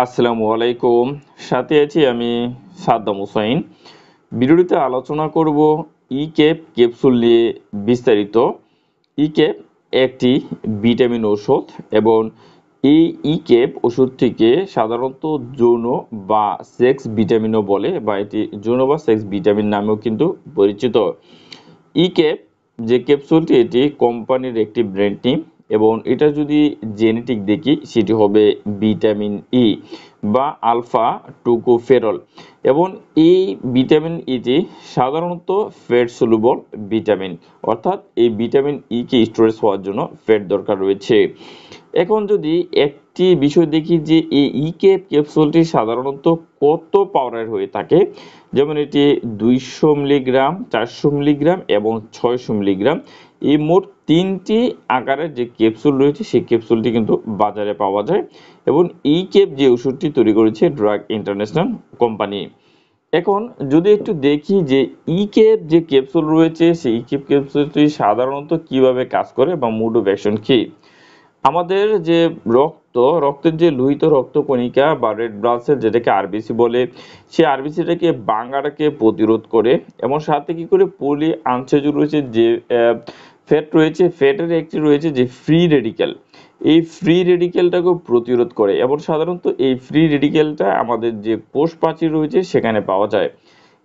আসসালামু আলাইকুম। সাথে আছি আমি সাদ্দাম হোসাইন। ভিডিওটিতে আলোচনা করব ইকেপ ক্যাপসুল নিয়ে বিস্তারিত। ইকেপ একটি ভিটামিন ওষুধ এবং এই ইকেপ ওষুধটিকে সাধারণত যৌন বা সেক্স ভিটামিনও বলে বা এটি যৌন বা সেক্স ভিটামিন নামেও কিন্তু পরিচিত। ইকেপ যে ক্যাপসুলটি এটি কোম্পানির একটি ব্র্যান্ড নেম এবং এটা যদি জেনেটিক দেখি সেটি হবে ভিটামিন ই বা আলফা টোকোফেরল এবং এই ভিটামিন ইটি সাধারণত ফ্যাট সলুবল ভিটামিন, অর্থাৎ এই ভিটামিন ই কে স্টোরেজ হওয়ার জন্য ফ্যাট দরকার রয়েছে। এখন যদি একটি বিষয় দেখি যে এই ইকে ক্যাপসুলটি সাধারণত কত পাউডার হয়ে থাকে, যেমন এটি 200 মিলিগ্রাম, 400 মিলিগ্রাম এবং 600 মিলিগ্রাম, এই মোট তিনটি আকারের যে ক্যাপসুল রয়েছে সেই ক্যাপসুলটি কিন্তু বাজারে পাওয়া যায় এবং এই ক্যাপ যে ওষুধটি তৈরি করেছে ড্রাগ ইন্টারন্যাশনাল কোম্পানি। এখন যদি একটু দেখি যে ইকেপ যে ক্যাপসুল রয়েছে সেই ইকেপ ক্যাপসুলটি সাধারণত কিভাবে কাজ করে বা মোড অফ অ্যাকশন কি। আমাদের যে রক্তের যে লোহিত রক্তকণিকা বা রেড ব্লাড সেল যেটাকে আরবিসি বলে, সেই আরবিসিটাকে ভাঙাটাকে প্রতিরোধ করে এবং সাথে কি করে পলি আনসাইড রয়েছে যে ফ্যাট রয়েছে, ফ্যাটের একটি রয়েছে যে ফ্রি রেডিক্যাল, এই ফ্রি রেডিক্যালটাকেও প্রতিরোধ করে এবং সাধারণত এই ফ্রি রেডিক্যালটা আমাদের যে কোষ প্রাচীর রয়েছে সেখানে পাওয়া যায়।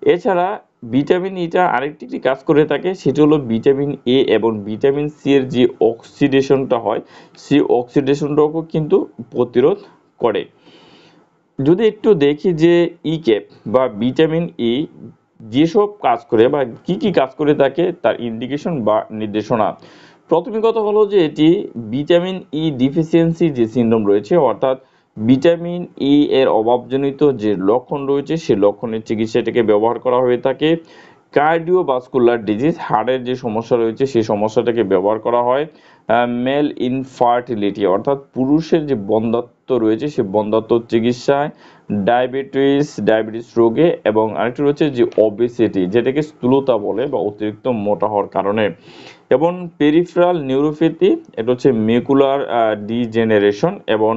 এছাড়া ভিটামিন ইটা আরেকটি কাজ করে থাকে, সেটা হলো ভিটামিন এ এবং ভিটামিন সি এর যে অক্সিডেশনটা হয় সেই অক্সিডেশনটাকেও কিন্তু প্রতিরোধ করে। যদি একটু দেখি যে ইকেপ বা ভিটামিন ই যেসব কাজ করে বা কি কি কাজ করে থাকে তার ইন্ডিকেশন বা নির্দেশনা। প্রথম কথা হলো যে এটি ভিটামিন ই ডিফিসিয়েন্সি যে সিনড্রোম রয়েছে, অর্থাৎ ভিটামিন ই এর অভাবজনিত যে লক্ষণ রয়েছে সেই লক্ষণের চিকিৎসা এটাকে ব্যবহার করা হয়ে থাকে। কার্ডিওভাস্কুলার ডিজিজ, হার্টের যে সমস্যা রয়েছে সেই সমস্যাটাকে ব্যবহার করা হয়। মেল ইনফার্টিলিটি, অর্থাৎ পুরুষের যে বন্ধ্যাত্ব রয়েছে সেই বন্ধ্যাত্ব চিকিৎসায়, ডায়াবেটিস রোগে এবং আরেকটি রয়েছে যে ওবেসিটি, যেটাকে স্থূলতা বলে বা অতিরিক্ত মোটা হওয়ার কারণে, এবং পেরিফেরাল নিউরোপ্যাথি, এটা হচ্ছে মেকুলার ডিজেনারেশন এবং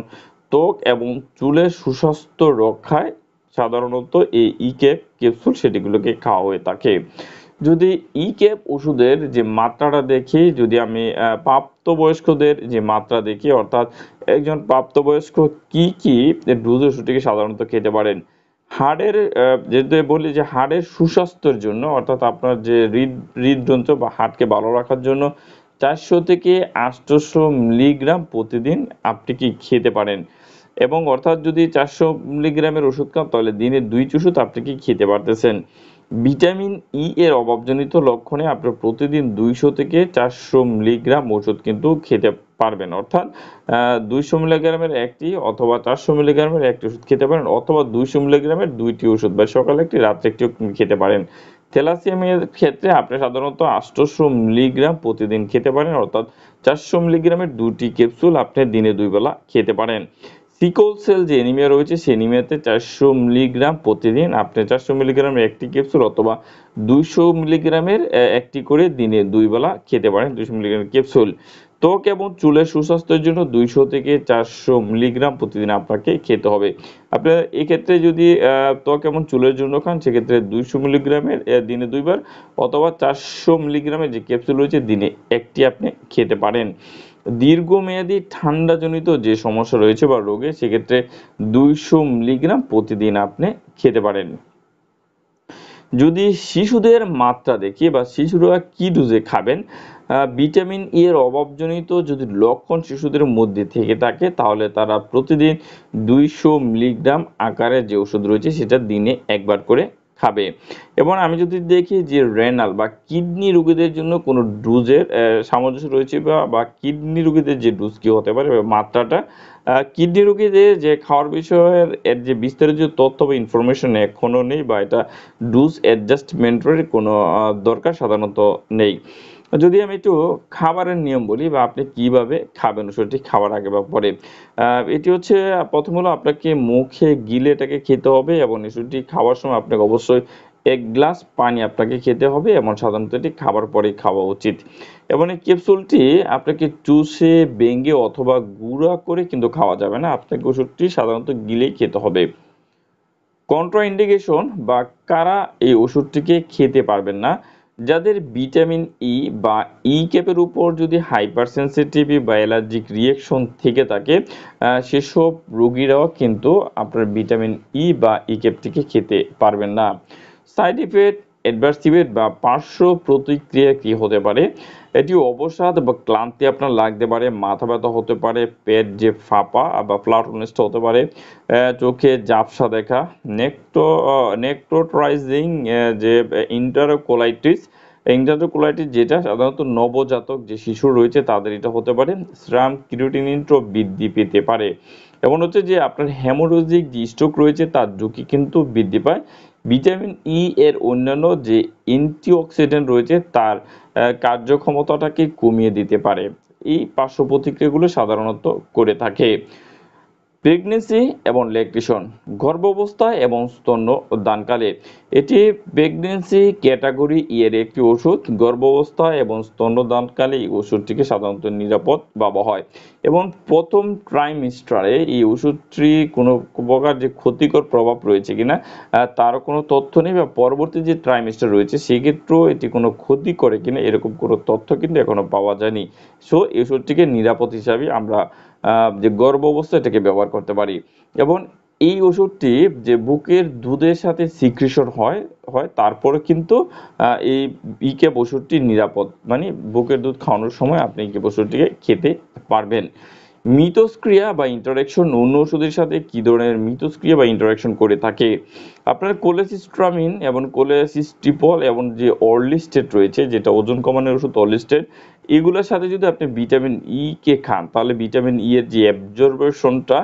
ত্বক এবং চুলের সুস্বাস্থ্য রক্ষায় সাধারণত এই ইকেপ ক্যাপসুল সেটিগুলোকে খাওয়া হয়ে থাকে। যদি ইকেপ ওষুধের যে মাত্রাটা দেখি, যদি আমি প্রাপ্তবয়স্কদের যে মাত্রা দেখি, অর্থাৎ একজন প্রাপ্তবয়স্ক কি কি ডোজ ওষুধটিকে সাধারণত খেতে পারেন। হাড়ের যেটা বলি যে হাড়ের সুস্বাস্থ্যের জন্য, অর্থাৎ আপনার যে হৃদযন্ত্র বা হার্টকে ভালো রাখার জন্য 400 থেকে 800 মিলিগ্রাম প্রতিদিন আপনি কি খেতে পারেন এবং অর্থাৎ যদি 400 মিলিগ্রামের ওষুধ খান তাহলে দিনে 2টি ওষুধ আপনি কি খেতে পারতেছেন। ভিটামিন ই এর অভাবজনিত লক্ষণে আপনার প্রতিদিন 200 থেকে 400 মিলিগ্রাম ওষুধ কিন্তু খেতে পারবেন, অর্থাৎ 200 মিলিগ্রামের একটি অথবা 400 মিলিগ্রামের একটি ওষুধ খেতে পারেন অথবা 200 মিলিগ্রামের 2টি ওষুধ বা সকালে একটি রাত্রে একটি খেতে পারেন। থ্যালাসেমিয়ার ক্ষেত্রে আপনি সাধারণত 800 মিলিগ্রাম প্রতিদিন খেতে পারেন, অর্থাৎ 400 মিলিগ্রামের 2টি ক্যাপসুল আপনি দিনে 2 বেলা খেতে পারেন। সিকল সেল যে অ্যানিমিয়া রয়েছে সেই অ্যানিমিয়াতে 400 মিলিগ্রাম প্রতিদিন আপনি 400 মিলিগ্রামের একটি ক্যাপসুল অথবা 200 মিলিগ্রামের একটি করে দিনে 2 বেলা খেতে পারেন 200 মিলিগ্রামের ক্যাপসুল। ত্বক এবং চুলের সুস্বাস্থ্যের জন্য 200 থেকে 400 মিলিগ্রাম প্রতিদিন আপনাকে খেতে হবে। আপনার এক্ষেত্রে যদি ত্বক এবং চুলের জন্য খান সেক্ষেত্রে 200 মিলিগ্রামের দিনে 2 বার অথবা 400 মিলিগ্রামের যে ক্যাপসুল রয়েছে দিনে একটি আপনি খেতে পারেন। দীর্ঘমেয়াদী ঠান্ডাজনিত যে সমস্যা রয়েছে বা রোগে সেক্ষেত্রে 200 মিলিগ্রাম প্রতিদিন আপনি খেতে পারেন। যদি শিশুদের মাত্রা দেখি বা শিশুরা কি ডোজে খাবেন, ভিটামিন ই এর অভাবজনিত যদি লক্ষণ শিশুদের মধ্যে থেকে থাকে তাহলে তারা প্রতিদিন 200 মিলিগ্রাম আকারের যে ওষুধ রয়েছে সেটা দিনে একবার করে খাবে। এবং আমি যদি দেখি যে রেনাল বা কিডনি রোগীদের জন্য কোনো ডোজের সামঞ্জস্য রয়েছে বা কিডনি রোগীদের যে ডোজ কি হতে পারে মাত্রাটা, কিডনি রোগীদের যে খাওয়ার বিষয়ের এর যে বিস্তারিত তথ্য বা ইনফরমেশন এখনো নেই বা এটা ডোজ অ্যাডজাস্টমেন্টের কোনো দরকার সাধারণত নেই। যদি আমি একটু খাবারের নিয়ম বলি বা আপনি কিভাবে খাবেন ওষুধটি খাওয়ার আগে বা পরে, এটি হচ্ছে প্রথম হলো আপনাকে মুখে গিলে এটাকে খেতে হবে এবং ওষুধটি খাওয়ার সময় আপনাকে অবশ্যই 1 গ্লাস পানি আপনাকে খেতে হবে এবং সাধারণত এটি খাবার পরে খাওয়া উচিত। এবং এই ক্যাপসুলটি আপনাকে চুষে, ভেঙে অথবা গুঁড়া করে কিন্তু খাওয়া যাবে না। আপনাকে ওষুধটি সাধারণত গিলেই খেতে হবে। কন্ট্রাইন্ডিকেশন বা কারা এই ওষুধটিকে খেতে পারবেন না, যাদের ভিটামিন ই বা ই ক্যাপের উপর যদি হাইপার সেন্সিটিভ বা অ্যালার্জিক রিয়েকশন থেকে থাকে, সেসব রোগীরাও কিন্তু আপনার ভিটামিন ই বা ই ক্যাপটিকে খেতে পারবেন না। সাইড ইফেক্ট, অ্যাডভার্স ইফেক্ট বা পার্শ্ব প্রতিক্রিয়া কি হতে পারে? এটি অবসাদ বা ক্লান্তি আপনার লাগতে পারে, মাথা ব্যথা হতে পারে, পেট যে ফাঁপা বা ফ্লাটুনিস্ট হতে পারে, চোখে ঝাপসা দেখা, নেক্রোটাইজিং যে ইন্টারকোলাইটিস যেটা সাধারণত নবজাতক যে শিশু রয়েছে তাদের এটা হতে পারে। শ্রাম ক্রিয়েটিনিনও বৃদ্ধি পেতে পারে। এমন হচ্ছে যে আপনার হেমোরেজিক যে স্ট্রোক রয়েছে তার ঝুঁকি কিন্তু বৃদ্ধি পায়। ভিটামিন ই এর অন্যান্য যে অ্যান্টিঅক্সিডেন্ট রয়েছে তার কার্যক্ষমতাটাকে কমিয়ে দিতে পারে। এই পার্শ্ব প্রতিক্রিয়াগুলো সাধারণত করে থাকে। প্রেগন্যান্সি এবং ল্যাকটেশন, গর্ভাবস্থা এবং স্তন্যদানকালে। এটি প্রেগন্যান্সি ক্যাটাগরি এর একটি ওষুধ। গর্ভাবস্থা এবং স্তন্যদানকালে এই ওষুধটিকে সাধারণত নিরাপদ ভাবা হয় এবং প্রথম ট্রাইমেস্টারে এই ওষুধটি কোনো প্রকার যে ক্ষতিকর প্রভাব রয়েছে কিনা তারও কোনো তথ্য নেই, বা পরবর্তী যে ট্রাইমেস্টার রয়েছে সেক্ষেত্রেও এটি কোনো ক্ষতি করে কিনা এরকম কোনো তথ্য কিন্তু এখনো পাওয়া যায়নি। সো এই ওষুধটিকে নিরাপদ হিসাবে আমরা যে গর্ভ অবস্থায় এটাকে ব্যবহার করতে পারি। এবং এই ওষুধটি যে বুকের দুধের সাথে সিক্রেশন হয় তারপরে কিন্তু এই ইকেপ ওষুধটি নিরাপদ, মানে বুকের দুধ খাওয়ানোর সময় আপনি ইকেপ ওষুধটিকে খেতে পারবেন। মিথস্ক্রিয়া বা ইন্টারেকশন অন্য ওষুধের সাথে কি ধরনের মিথস্ক্রিয়া বা ইন্টারেকশন করে থাকে? আপনার কোলেসিস্ট্রামিন এবং কোলেসিস্টিপল এবং যে অর্লিস্টেট রয়েছে, যেটা ওজন কমানোর ওষুধ অর্লিস্টেট, এগুলোর সাথে যদি আপনি ভিটামিন ই কে খান তাহলে ভিটামিন ই এর যে অ্যাবজর্বেশনটা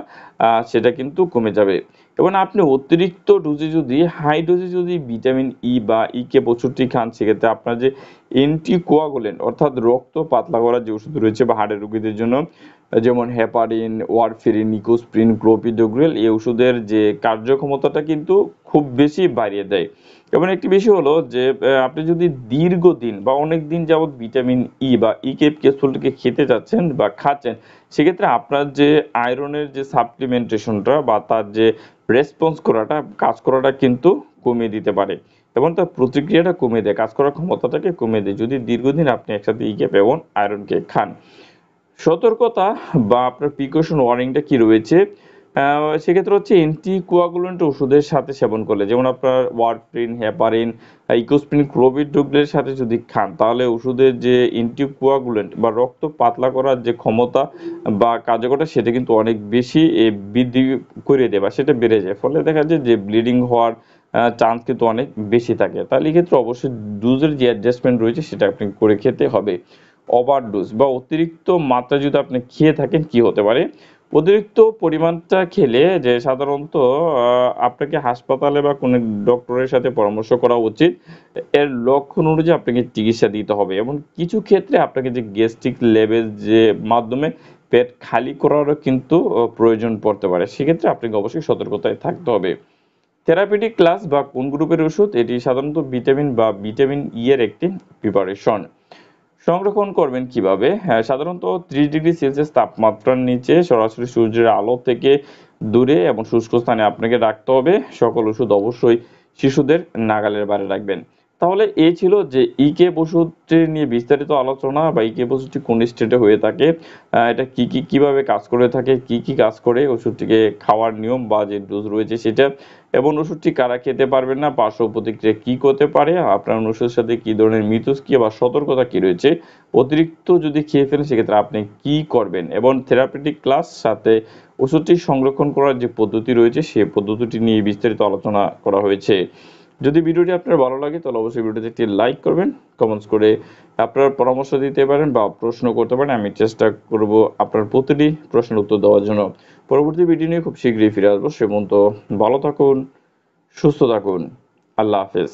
সেটা কিন্তু কমে যাবে। এবং আপনি অতিরিক্ত ডোজে যদি হাই ডোজে যদি ভিটামিন ই বা ই কে ওষুধটি খান সেক্ষেত্রে আপনার যে অ্যান্টিকোয়াগুলেন্ট অর্থাৎ রক্ত পাতলা করার যে ওষুধ রয়েছে বা হাড়ের রোগীদের জন্য, যেমন হেপারিন, ওয়ারফেরিন, নিকোস্প্রিন, ক্লোপিডোগ্রেল, এই ওষুধের যে কার্যক্ষমতাটা কিন্তু খুব বেশি বাড়িয়ে দেয়। এবং একটি বিষয় হলো যে আপনি যদি দীর্ঘদিন বা অনেক দিন যাবত ভিটামিন ই বা ই ক্যাপসুলটিকে খেতে যাচ্ছেন বা খাচ্ছেন, সেক্ষেত্রে আপনার যে আয়রনের যে সাপ্লিমেন্টেশনটা বা তার যে রেসপন্স করাটা, কাজ করাটা কিন্তু কমিয়ে দিতে পারে এবং তার প্রতিক্রিয়াটা কমিয়ে দেয়, কাজ করার ক্ষমতাটাকে কমিয়ে দেয় যদি দীর্ঘদিন আপনি একসাথে ই ক্যাপ এবং আয়রনকে খান। সতর্কতা বা আপনার প্রিকশন ওয়ার্নিংটা কি রয়েছে? সেক্ষেত্রে হচ্ছে অ্যান্টিকোয়াগুলেন্ট ওষুধের সাথে সেবন করলে, যেমন আপনার ওয়ারফারিন, হেপারিন, ইকোস্প্রিন, ক্লোপিডোগ্রেলের সাথে যদি খান তাহলে ওষুধের যে অ্যান্টিকোয়াগুলেন্ট বা রক্ত পাতলা করার যে ক্ষমতা বা কার্যকরতা সেটা কিন্তু অনেক বেশি বৃদ্ধি করে দেয় বা সেটা বেড়ে যায়। ফলে দেখা যায় যে ব্লিডিং হওয়ার চান্স কিন্তু অনেক বেশি থাকে। তাহলে এক্ষেত্রে অবশ্যই ডোজের যে অ্যাডজাস্টমেন্ট রয়েছে সেটা আপনি করে খেতে হবে। ওভারডোজ বা অতিরিক্ত মাত্রা যদি আপনি খেয়ে থাকেন কি হতে পারে? অতিরিক্ত পরিমাণটা খেলে যে সাধারণত আপনাকে হাসপাতালে বা কোনো ডক্টরের সাথে পরামর্শ করা উচিত। এর লক্ষণ অনুযায়ী আপনাকে চিকিৎসা দিতে হবে এবং কিছু ক্ষেত্রে আপনাকে যে গ্যাস্ট্রিক লেভেল যে মাধ্যমে পেট খালি করারও কিন্তু প্রয়োজন পড়তে পারে। সেক্ষেত্রে আপনাকে অবশ্যই সতর্কতায় থাকতে হবে। থেরাপিউটিক ক্লাস বা কোন গ্রুপের ওষুধ? এটি সাধারণত ভিটামিন বা ভিটামিন ই এর একটি প্রিপারেশন। সংরক্ষণ করবেন কিভাবে? হ্যাঁ, সাধারণত 30 ডিগ্রি সেলসিয়াস তাপমাত্রার নিচে সরাসরি সূর্যের আলো থেকে দূরে এবং শুষ্ক স্থানে আপনাকে রাখতে হবে। সকল ওষুধ অবশ্যই শিশুদের নাগালের বাইরে রাখবেন। তাহলে এই ছিল যে ইকেপ ওষুধটি নিয়ে বিস্তারিত আলোচনা বা ইকেপ ওষুধটি কোন স্টেটে হয়ে থাকে, এটা কিভাবে কাজ করে থাকে, কি কাজ করে, ওষুধটিকে খাওয়ার নিয়ম বা যে ডোজ রয়েছে সেটা, এবং ওষুধটি কারা খেতে পারবেন না, পার্শ্ব প্রতিক্রিয়া কি করতে পারে, আপনার ওষুধের সাথে কি ধরনের মিথস্ক্রিয়া বা সতর্কতা কি রয়েছে, অতিরিক্ত যদি খেয়ে ফেলেন সেক্ষেত্রে আপনি কি করবেন, এবং থেরাপিউটিক ক্লাস সাথে ওষুধটি সংরক্ষণ করার যে পদ্ধতি রয়েছে সেই পদ্ধতিটি নিয়ে বিস্তারিত আলোচনা করা হয়েছে। যদি ভিডিওটি আপনার ভালো লাগে তাহলে অবশ্যই ভিডিওতে একটি লাইক করবেন, কমেন্টস করে আপনার পরামর্শ দিতে পারেন বা প্রশ্ন করতে পারেন। আমি চেষ্টা করব আপনার প্রতিটি প্রশ্নের উত্তর দেওয়ার জন্য। পরবর্তী ভিডিও নিয়ে খুব শীঘ্রই ফিরে আসবো। সে পর্যন্ত ভালো থাকুন, সুস্থ থাকুন। আল্লাহ হাফেজ।